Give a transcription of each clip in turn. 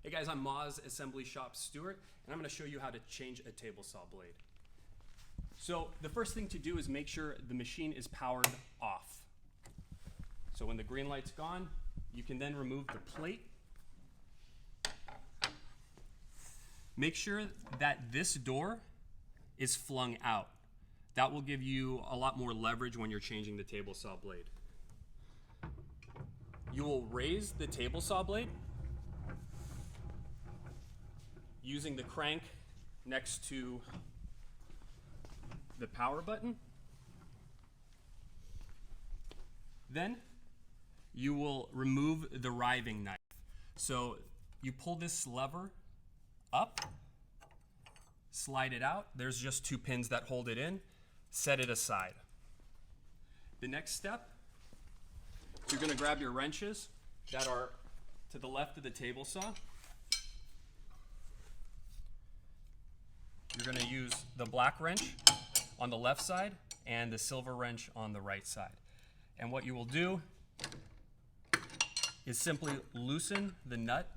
Hey guys, I'm Moz Assembly Shop Stewart, and I'm going to show you how to change a table saw blade. So the first thing to do is make sure the machine is powered off. So when the green light's gone, you can then remove the plate. Make sure that this door is flung out. That will give you a lot more leverage when you're changing the table saw blade. You will raise the table saw blade using the crank next to the power button. Then you will remove the riving knife. So you pull this lever up, slide it out. There's just 2 pins that hold it in. Set it aside. The next step, you're going to grab your wrenches that are to the left of the table saw. You're going to use the black wrench on the left side and the silver wrench on the right side. And what you will do is simply loosen the nut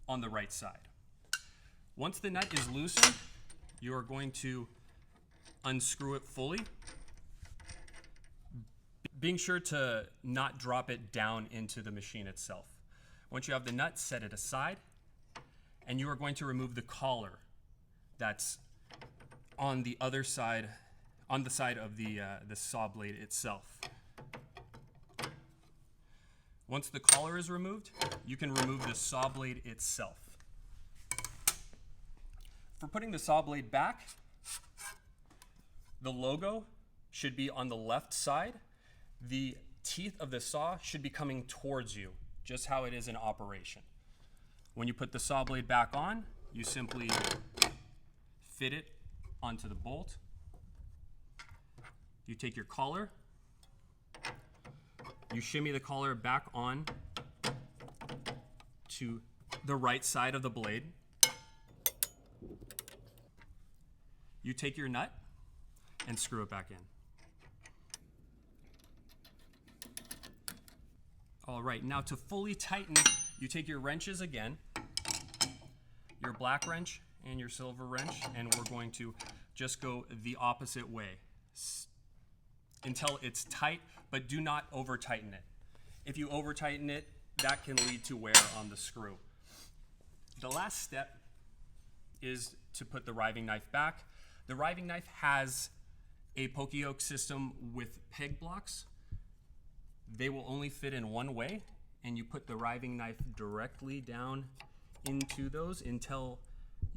on the right side. Once the nut is loosened, you are going to unscrew it fully, being sure to not drop it down into the machine itself. Once you have the nut, set it aside, and you are going to remove the collar that's on the other side, on the side of the saw blade itself. Once the collar is removed, you can remove the saw blade itself. For putting the saw blade back, the logo should be on the left side. The teeth of the saw should be coming towards you, just how it is in operation. When you put the saw blade back on, you simply fit it onto the bolt. You take your collar, you shimmy the collar back on to the right side of the blade. You take your nut and screw it back in. All right, now to fully tighten, you take your wrenches again, your black wrench and your silver wrench, and we're going to just go the opposite way until it's tight, but do not over tighten it. If you over tighten it, that can lead to wear on the screw. The last step is to put the riving knife back. The riving knife has a poke-yoke system with peg blocks. They will only fit in one way, and you put the riving knife directly down into those until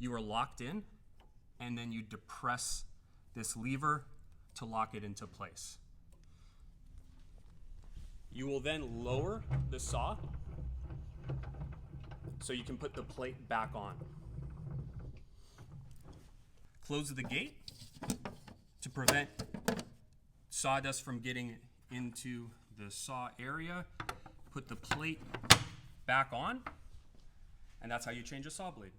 you are locked in, and then you depress this lever to lock it into place. You will then lower the saw so you can put the plate back on. Close the gate to prevent sawdust from getting into the saw area. Put the plate back on, and that's how you change a saw blade.